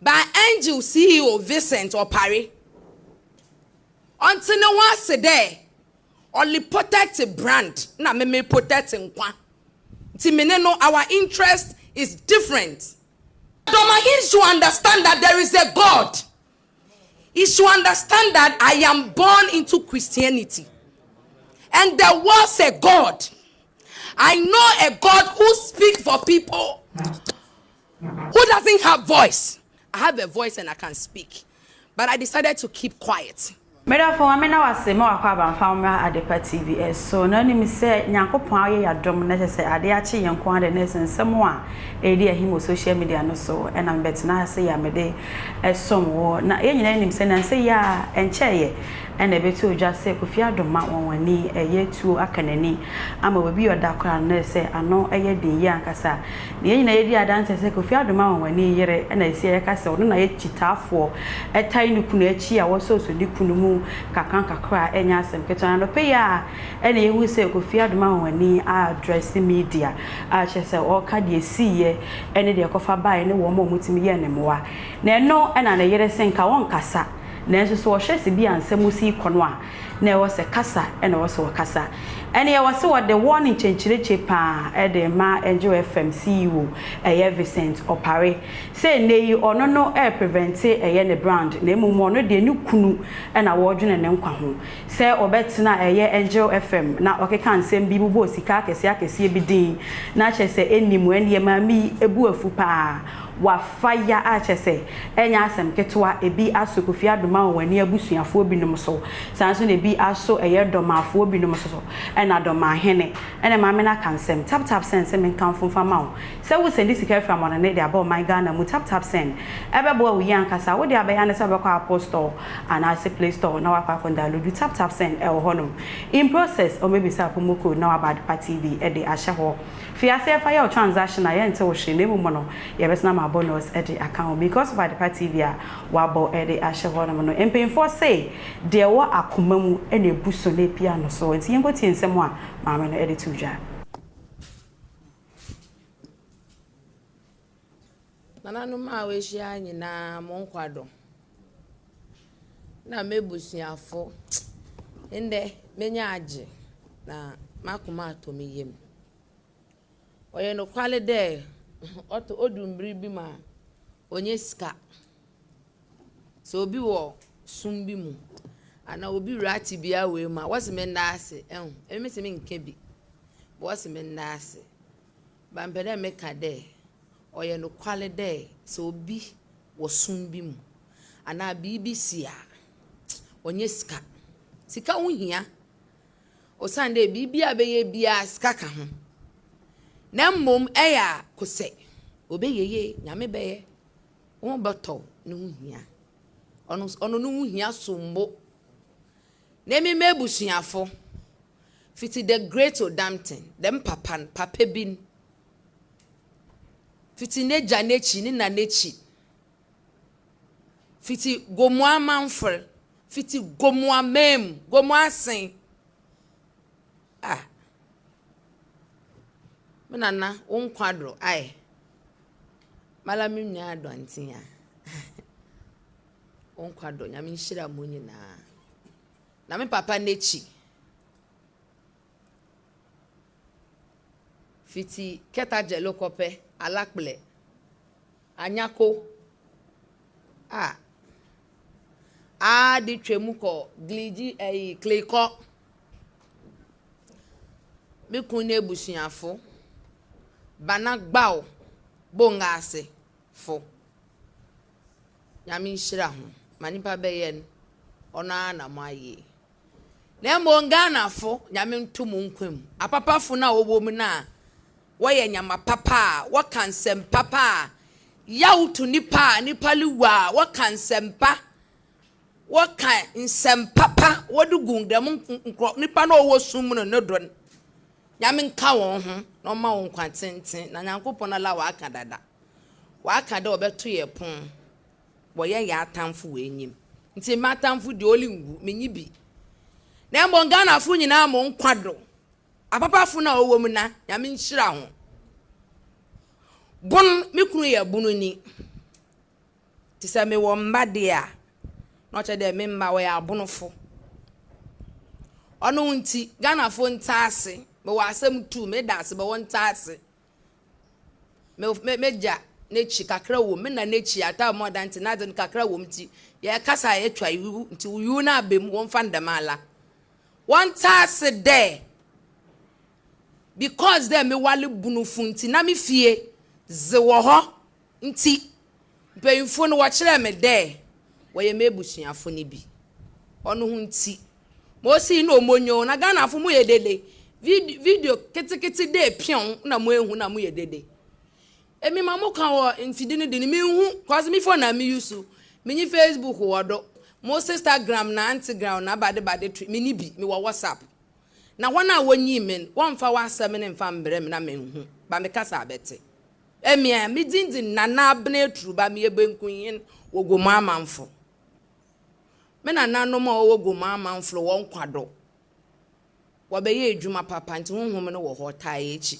by Angel CEO Vincent Opare. Until no one said there, only protect a brand, na me protect nkwa. Timineno, our interest is different. Dormaahene should understand that there is a God. He should understand that I am born into Christianity. And there was a God. I know a God who speaks for people who doesn't have voice. I have a voice and I can speak. But I decided to keep quiet. Meda for me na wase mo akwa ban famra Adepa TV so na ni mi se Nyankopon aye yadom na se ade a che yenko ade na sensem a e di ahimo social media no so e na betina se ya mede esom wo na ye nyina nim se na se ya encheye e na betu odwa se Kofi adoma wonwani eye tuo akanani ama obi oda kwa na se ano eye de yi ankasa na ye nyina ye di adanse se Kofi adoma wonwani yere e na se ye ka se ono na ye chitafo e tai ni kunu achi a wo so so di kunu mu kakra enya asem ketona no pe ya ene yehu se Kofi adoma wonwani address media a chese o ka de siye ene de kofa bae ne wo mo mutimi ye ne moa na eno ena na yere senka won kasa na enso so hwese bi ansem si kono a na e wo se kasa ene wo se wo kasa ene ye wo se wo de warning chenchireche pa e de ma enjo FM CEO eye Vincent Opare say nei ono no e prevent eye ne brand na emumu ono de ni kunu ena wo dwene ne nkwa ho say obetena eye enjo FM na okeka ansem bi bubo sika akese bi din na chese enimu ene ma mi ebu afu pa wa fire a chese enya asem ketwa ebi aso Kofi adoma wani abusuafo binom so sanso ne bi aso eye domaafo binom so ena Dormaahene ene ma me na kansem tap send se men kan funfa ma wo se wo send sika from on ne de aba my Ghana mu tap send ebe bo wo yan kasa wo de aba ya ne se be kwa Apple Store and I say Play Store na wa kwa download tap send e wo hono in process o maybe sa pomoko na wa Adepa TV e de ahye ho fiase fa ya transaction aye nte wo hwe ne mu no ye besna ma bonus at the account because of Adepa TV wa bo e de ahye ho no empemfo say de wo akoma mu e na ebuso na pia no so nti yengo tie nsem a maame no e de tujwa Nananu ma we hia nyina mo nkwado na mebusuafo ende menya age na makoma atomiyem oye no kwale de oto odumbiri bi ma onye sika so obi wo sumbi mu ana obi rati bia we ma wase me ndase emi se me nke bi wase me ndase ba mpede me ka de oye no kwale de so obi wo sumbi mu ana BBC a onye sika wohia osande bibia be ye bia sika ka ho na mmom eya kose obeyeye nyame beye won beto ne wohia ono no wohia sombo na mi mebusuafo fiti the great Odamten dem papa bin fiti neja nechi ni na nechi fiti gomwa manfre fiti gomwa mem gomwa sen menana wonkwadro ai mala minni adontia wonkwadro nyame nhira mo nyina na me papa nechi fiti keta jelo kope alakple anyako di twemu ko gliji kleko me kunne busuafo bana gbao bonga ase fo nyame nhira ho manipa beyen ona na maye na mo Ghana fo nyame ntum nkwam apapafo na owo mu na woye nyama papa wakansem papa yautu nipa liwa wakansempa waka nsem papa wodugun dem nkro nipa na owo sum no don nyame nka won ho na ma won kwantenten na Nyankopon ala wa aka dada wa aka da obeto ye pon boye ya atamfo we enyim nti matamfo de olingu menyi bi na mo Ghana fo nyina mo nkwado apapafo na owo mu na nyame nhira ho bon mikunu ye bunu ni ti se me wo mba de a no che de me mba we abonofo ono nti Ghana fo ntaase me wa asem tu me da se be won ntaase meja nechi kakra wo me na nechi ata more than na den kakra wo mti ye kasa ye twa yu nti yu na abem won fa ndamala won taase there because there me wale bunufu nti na me fie ze wo ho nti mpeyimfo no wo kire me there wo ye me busuafo ni bi ono hu nti mo si no monyo na Ghana fo mu ye dede video ketekete de pion na mo ehu na mo ye dede emi mamu kan wo mfidi ne de ni mehu cause me phone na me use me ni Facebook wo do mo Instagram na Instagram na bade me ni bi me wo WhatsApp na wana wonyi men won fa wasam ne mfa mbre me na mehu ba me kasa abete emi a me dindin na na abne tru ba me ebenkunyin wo goma amanfo me na nanom a wo goma amanfo won kwado wo be ye adwuma papa nti honhom ne wo ho tae echi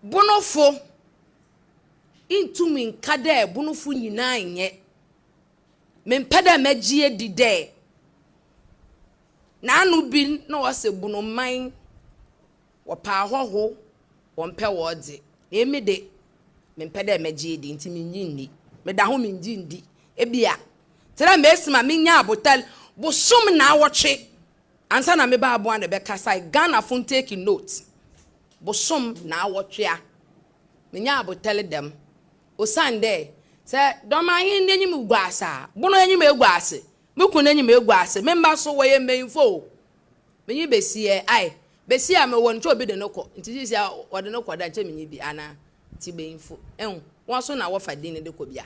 bonofo intumi nkade bonofo nyina nye mempeda magie di de na anu bi na wose bonoman wo pa hoho wo mpe wo de emi de mempeda magie di nti minyinni me da ho minjindi ebia tera mesima minya abotal bosom na awotwe ansa na me ba abo an be kasa Ghana fun take note bosom na awotwea menya abotel dem osande se Dormaahene enyim ugwasa bono enyim egwase mekun enyim egwase memba so wo ye menfo menyi besie ai besie a me won ncho obi de noko nti sisi a wode noko da nche menyi bi ana ti benfo ehun won so na wo fa din de ko bia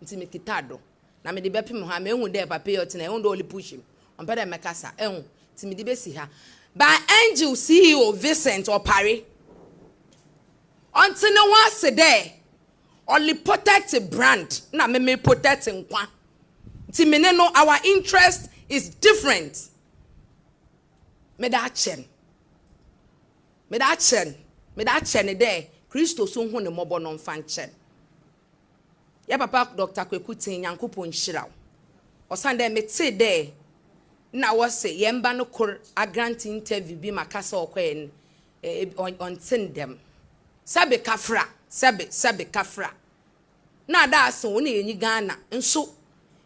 nti me kitado na me de bepim ha me ehun de papa yo tena ehun do oli push him on peda mekasa ehun ti me de besi ha by Angel CEO Vincent Opare until no one say there only protect a brand na me protect nkwa ti me no our interest is different me da chen there Christo so hu ne mobo no mfa chen ya papa Dr. Kwekutin Yankopon Hiraw osande me te there na wo say yemba no kor a grant interview bi makasa okoye on tin dem sabe kafra na da so na enyi Ghana nso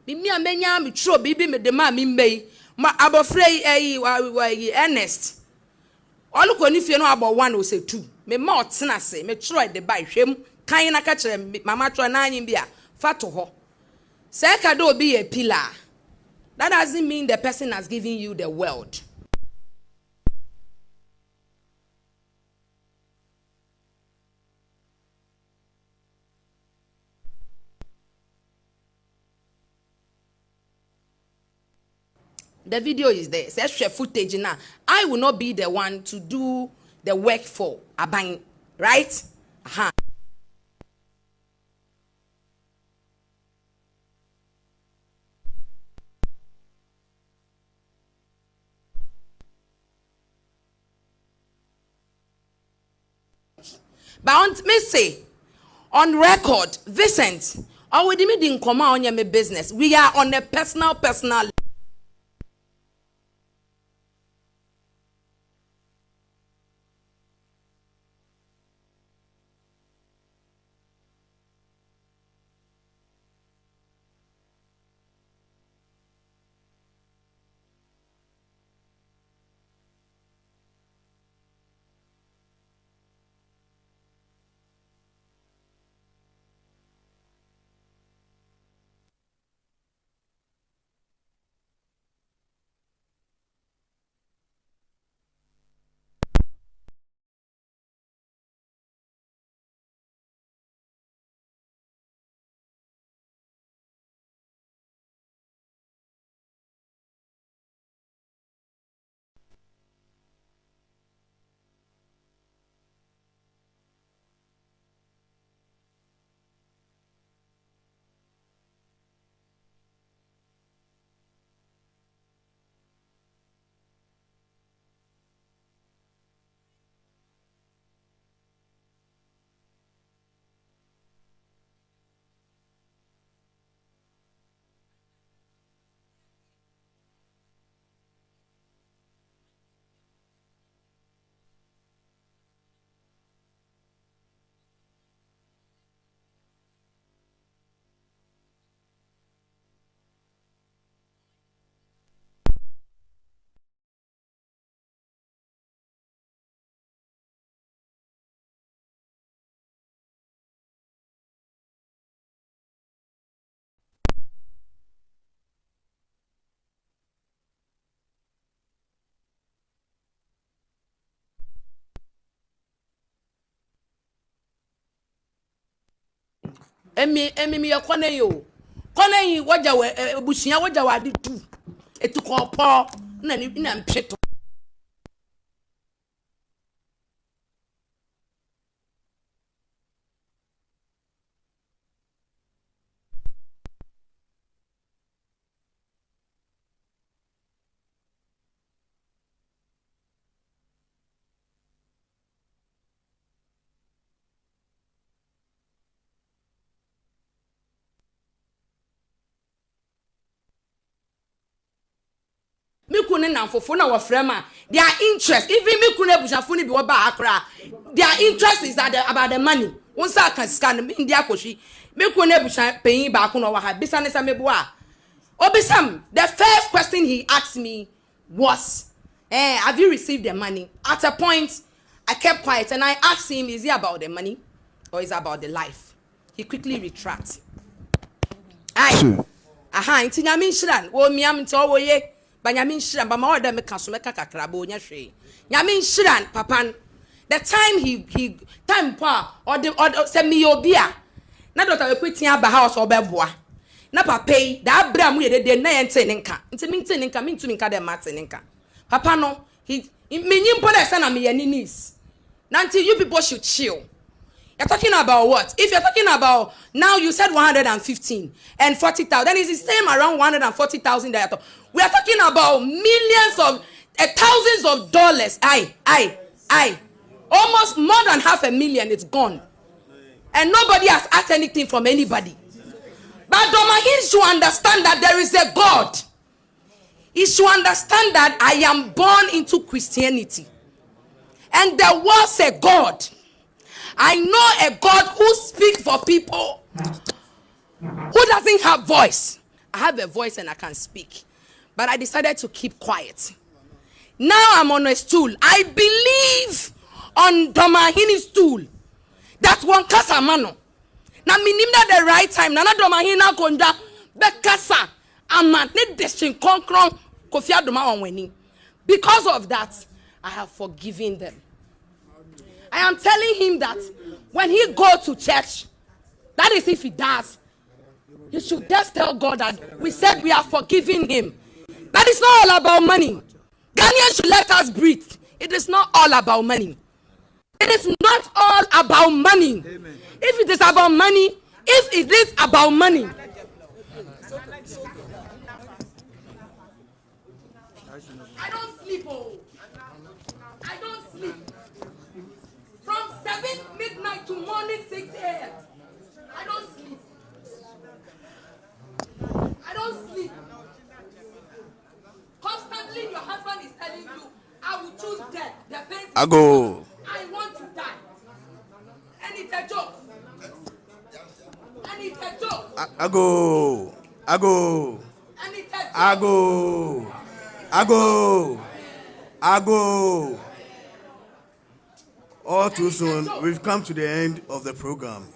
bimi amenya me tro bibi me de ma me mbei ma abofrei yi Ernest oluko ni fie no abo 1 o se 2 me ma otena se me tro de ba hwem kan na ka kire mama tro na anyi bia fato ho se ka do obi ye pillar that doesn't mean the person has given you the world. The video is there. Say share footage now. I will not be the one to do the work for Aban, right? Aha. But on me say on record, Vincent, already me didn't come on your business. We are on a personal. emi ye kone yo. Kone yi waja we bushia waja wa di tu. Etu ko po na ni na mpheto. Mikune na fofo na wafrema their interest even mikune bushafo ni bi wo ba akra their interest is about the money wonsa kan scan ndi akoshi mikune busha peyin ba ko no wa ha bisane sa mebo a obisam the first question he asked me was have you received the money? At a point I kept quiet and I asked him, is it about the money or is it about the life? He quickly retracted. Inti nyame nhyiran wo miam nti wo ye ba nyame nhyiran ba ma order me ka so me kakra ba onya hwe nyame nhyiran papan the time he time pa or se me obi a na doctor we kwetin aba house obeboa na papa yi da abra mu ye de na ye nte ne nka nti mi nte ne nka mi ntumi nka de mate ne nka papa no he menyim po na se na me ye ni niece na until you people should chill. You're talking about what? If you're talking about now, you said 115 and 40,000, then it's the same around 140,000 that we are talking about millions of thousands of dollars. Almost more than 500,000. It's gone, and nobody has asked anything from anybody. But Dormaahene should understand that there is a God. He should understand that I am born into Christianity, and there was a God. I know a God who speaks for people who doesn't have voice. I have a voice and I can speak. But I decided to keep quiet. Now I'm on a stool. I believe on Dormaahene's stool that one kasa mano. Na minimna the right time. Nana Dormaahene na konja be kasa ama ne deshin konkron Kofi adoma onweni. Because of that, I have forgiven them. I am telling him that when he goes to church, that is if he does, he should just tell God that we said we are forgiving him. That is not all about money. Ghanaians should let us breathe. It is not all about money. It is not all about money. Amen. If it is about money, I don't sleep. I don't sleep. From 7 midnight to morning 6 a.m. I don't sleep. I don't sleep. Constantly your husband is telling you, I will choose death. I want to die. And it's a joke. And it's a joke. And it's a joke. All too soon, we've come to the end of the program.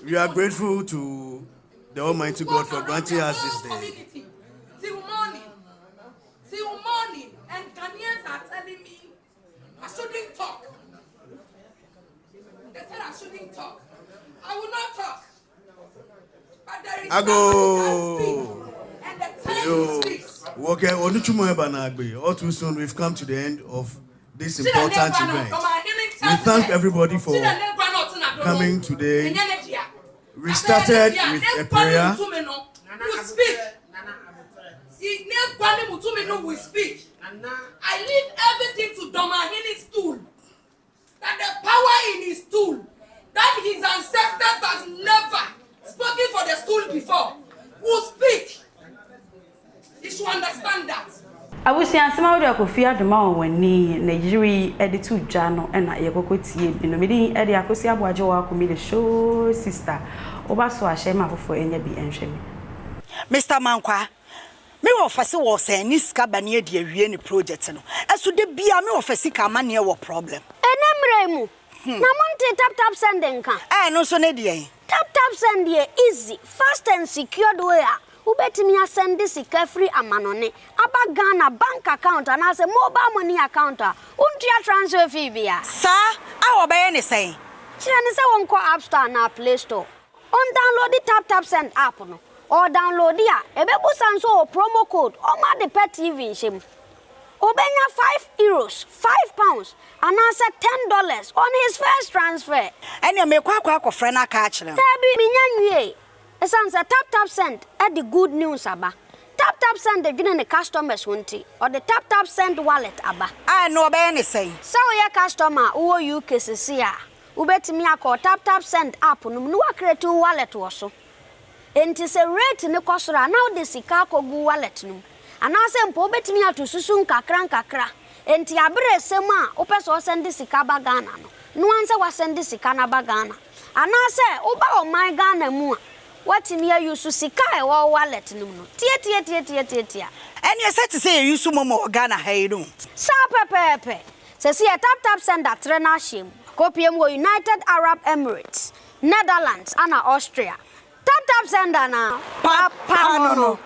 We are grateful to the Almighty God for granting us this day. Till morning, and Ghanaians are telling me I shouldn't talk. They said I shouldn't talk. I will not talk. But there is somebody that speaks, and the time he speaks. All too soon, we've come to the end of this important event. We thank everybody for coming today. We started with a prayer. I leave everything to Dormaahene's stool. That the power in his stool, that his ancestors has never spoken for the stool before, will speak. You should understand that. I was saying, some of the Kofi adoma when Nigeria editu jano and I go tie bi no me di e dia kosi aboaje wa ko me the show sister oba so ahye ma fofo enya bi enhwe me Mr. Mankwa me wo fase wo say ni sika ba ne de awie ni project no eso de bia me wo fase ka ma ne wo problem enemre mu na monte tap send nka no so ne de tap send dey easy fast and secured way ubetimi asend sika free amanone aba Ghana bank account and as a mobile money account untia transfer fee bia sa awo be ne say kire ne se won ko app store na play store On download the tap send app no. Or download ya. Ebebu sanso promo code. Oma de pet TV shim. Obenya €5, £5, and answer $10 on his first transfer. And you make kwa friend a catch them. Tabi minyanwe. Esansa tap send at the good news aba. Tap send the giving the customers wunti or the tap send wallet aba. I know about anything. So your customer who you cases here. Ubetimi akọ tap send app no mu create wallet wo so. Enti se rate ne kosora now the sika kogu wallet no. Anase mpo obetimi atosusu nkakra. Enti abere sem a opeso send sika ba Ghana no. No anse wa send sika na ba Ghana. Anase oba o my Ghana mu a watimi ayusu sika e wo wallet no no. Tie. And you said to say you use momo Ghana hey no. Sa pepe. Se si tap send that trena shim. Kofi mo United Arab Emirates, Netherlands, and Austria. Tap send na. Papa no.